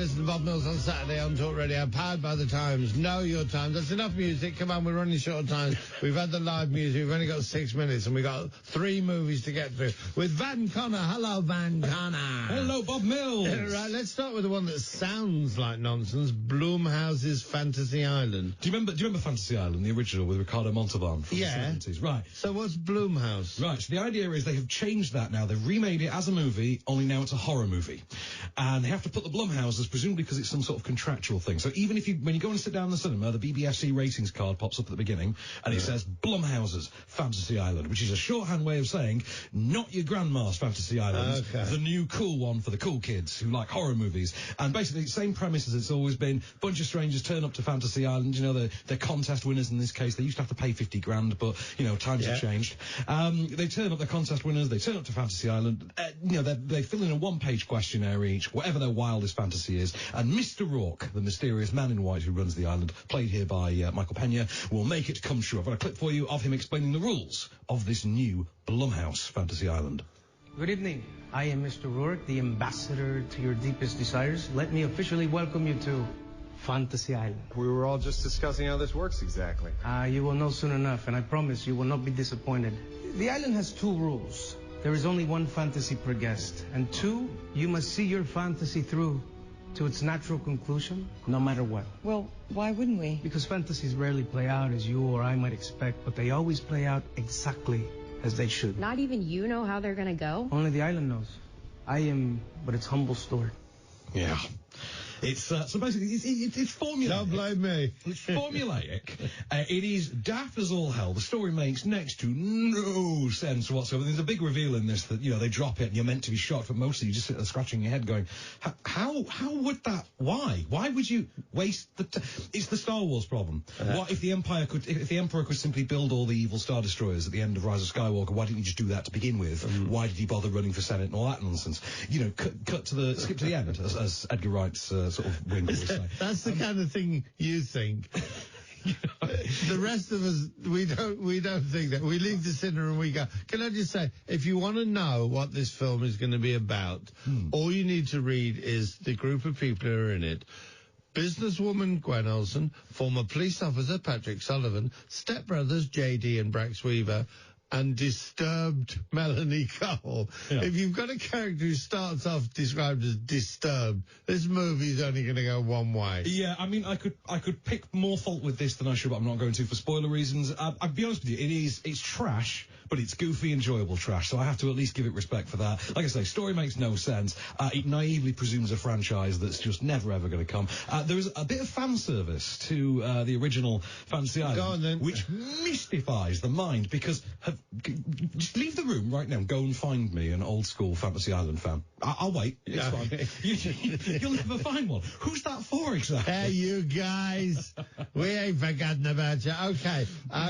listen to Bob Mills on Saturday on Talk Radio, powered by the Times. Know your time. That's enough music. Come on, we're running short of time. We've had the live music. We've only got 6 minutes, and we've got 3 movies to get through. With Van Connor. Hello, Van Connor. Hello, Bob Mills. Right, let's start with the one that sounds like nonsense. Blumhouse's Fantasy Island. Do you remember Fantasy Island, the original with Ricardo Montalban from the 70s? Right. So what's Blumhouse? Right, so the idea is they have changed that now. They've remade it as a movie, only now it's a horror movie. And they have to put the Blumhouses, presumably because it's some sort of contractual thing. So even if when you go and sit down in the cinema, the BBFC ratings card pops up at the beginning, and it says Blumhouse's Fantasy Island, which is a shorthand way of saying, not your grandma's Fantasy Island, the new cool one for the cool kids who like horror movies. And basically, same premise as it's always been. Bunch of strangers turn up to Fantasy Island. You know, they're contest winners in this case. They used to have to pay 50 grand, but, you know, times have changed. They turn up, they're contest winners. They turn up to Fantasy Island. You know, they fill in a one-page questionnaire each, whatever their wildest fantasy is. And Mr. Rourke, the mysterious man in white who runs the island, played here by Michael Pena, will make it come true. I've got a clip for you of him explaining the rules of this new Blumhouse Fantasy Island. Good evening. I am Mr. Rourke, the ambassador to your deepest desires. Let me officially welcome you to Fantasy Island. We were all just discussing how this works exactly. You will know soon enough, and I promise you will not be disappointed. The island has 2 rules. There is only 1 fantasy per guest, and 2, you must see your fantasy through to its natural conclusion, no matter what. Well, why wouldn't we? Because fantasies rarely play out as you or I might expect, but they always play out exactly as they should. Not even you know how they're gonna go? Only the island knows. I am but its humble steward. Yeah. It's so basically it's formulaic. Don't blame me. It's formulaic. It is daft as all hell. The story makes next to no sense whatsoever. There's a big reveal in this that, you know, they drop it and you're meant to be shocked, but mostly you just sit there scratching your head going, how would that? Why would you waste the? It's the Star Wars problem. What if the Empire could? If the Emperor could simply build all the evil Star Destroyers at the end of Rise of Skywalker, why didn't you just do that to begin with? Why did he bother running for Senate and all that nonsense? You know, skip to the end, as Edgar Wright's sort of wing would say. That's the kind of thing you think. The rest of us, we don't think that. We leave the cinema and we go, can I just say, if you want to know what this film is going to be about, all you need to read is the group of people who are in it. Businesswoman Gwen Olsen, former police officer Patrick Sullivan, stepbrothers JD and Brax Weaver, and disturbed Melanie Cole. Yeah. If you've got a character who starts off described as disturbed, this movie's only going to go one way. Yeah, I mean, I could pick more fault with this than I should, but I'm not going to for spoiler reasons. I'll be honest with you, it's trash, but it's goofy, enjoyable trash, so I have to at least give it respect for that. Like I say, story makes no sense. It naively presumes a franchise that's just never ever going to come. There is a bit of fan service to the original Fantasy Island, go on, then. Which mystifies the mind, because just leave the room right now and go and find me an old school Fantasy Island fan. I'll wait. It's fine. You'll never find one. Who's that for exactly? Hey, you guys. We ain't forgotten about you. Okay.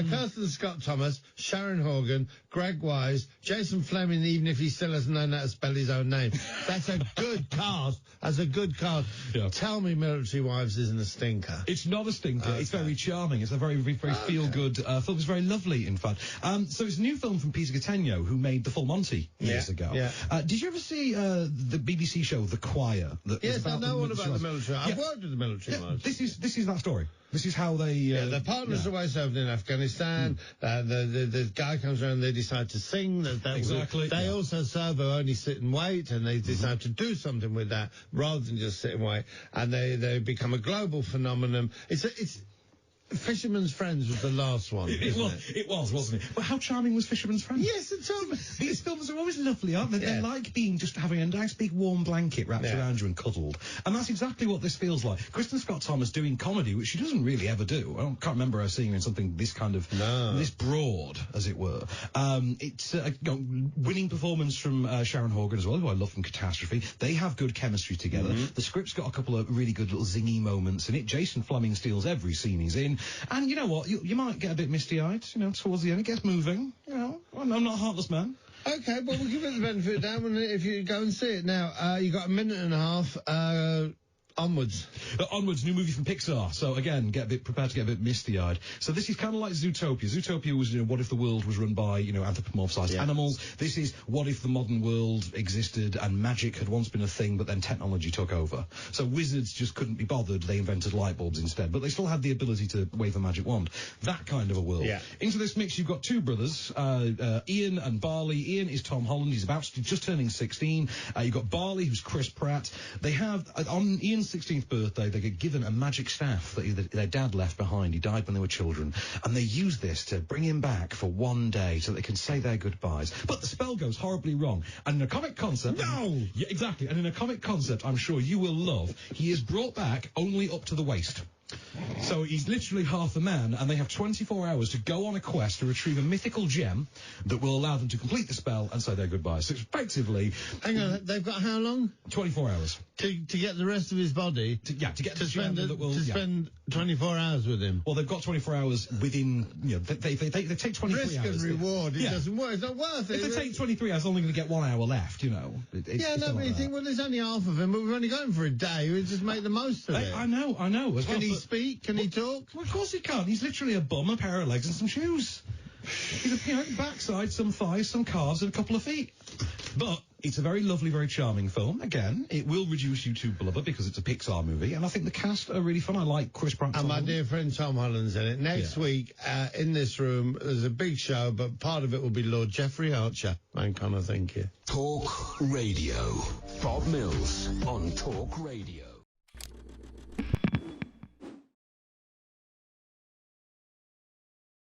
Kirsten Scott Thomas, Sharon Horgan, Greg Wise, Jason Fleming, even if he still hasn't known how to spell his own name. That's a good cast. That's a good cast. Yeah. Tell me Military Wives isn't a stinker. It's not a stinker. Okay. It's very charming. It's a very, very feel-good film. It's very lovely, in fact. So it's a new film from Peter Cattegno, who made The Full Monty years ago. Yeah. Did you ever see the BBC show The Choir? Yes, I know all about the military. I've worked with the military. This is that story. This is how they... their partners away served in Afghanistan. The guy comes around, they decide to sing. Exactly. They also serve who only sit and wait, and they decide to do something with that rather than just sit and wait. And they become a global phenomenon. It's Fisherman's Friends was the last one. It was, wasn't it? But how charming was Fisherman's Friends? Yes, it's charming. These films are always lovely, aren't they? They're like being just having a nice big warm blanket wrapped around you and cuddled. And that's exactly what this feels like. Kristen Scott Thomas doing comedy, which she doesn't really ever do. I can't remember her seeing her in something this kind of, this broad, as it were. It's winning performance from Sharon Horgan as well, who I love from Catastrophe. They have good chemistry together. The script's got a couple of really good little zingy moments in it. Jason Fleming steals every scene he's in. And you know what? You might get a bit misty-eyed, towards the end. It gets moving, I'm not a heartless man. Okay, well, we'll give it the benefit of the doubt if you go and see it. Now, you got a minute and a half. Onwards. Onwards, new movie from Pixar. So again, prepared to get a bit misty-eyed. So this is kind of like Zootopia. Zootopia was, what if the world was run by, anthropomorphized animals? This is what if the modern world existed and magic had once been a thing, but then technology took over. So wizards just couldn't be bothered. They invented light bulbs instead, but they still had the ability to wave a magic wand. That kind of a world. Yeah. Into this mix, you've got two brothers, Ian and Barley. Ian is Tom Holland. He's just turning 16. You've got Barley, who's Chris Pratt. They have, on Ian's 16th birthday, they get given a magic staff that their dad left behind. He died when they were children, and they use this to bring him back for one day so they can say their goodbyes. But the spell goes horribly wrong, and in a comic concept... No! Yeah, exactly, and in a comic concept I'm sure you will love, he is brought back only up to the waist. So he's literally half a man, and they have 24 hours to go on a quest to retrieve a mythical gem that will allow them to complete the spell and say their goodbyes. So it's effectively... Hang on, they've got how long? 24 hours. To get the rest of his body? To get the gem that will... spend 24 hours with him? Well, they've got 24 hours within... they take 23 Risk hours. Risk and reward, it doesn't work. It's not worth it. If they take 23 hours, they're only going to get 1 hour left, but you think, well, there's only half of him, but we've only got him for a day. We'll just make the most of it. I know. Can he speak? Can he talk? Well, of course he can't. He's literally a bum, a pair of legs and some shoes. He's a backside, some thighs, some calves and a couple of feet. But it's a very lovely, very charming film. Again, it will reduce you to blubber because it's a Pixar movie, and I think the cast are really fun. I like Chris Pratt. And my dear friend Tom Holland's in it. Next week, in this room, there's a big show, but part of it will be Lord Jeffrey Archer. Man, thank you. Talk Radio. Bob Mills on Talk Radio.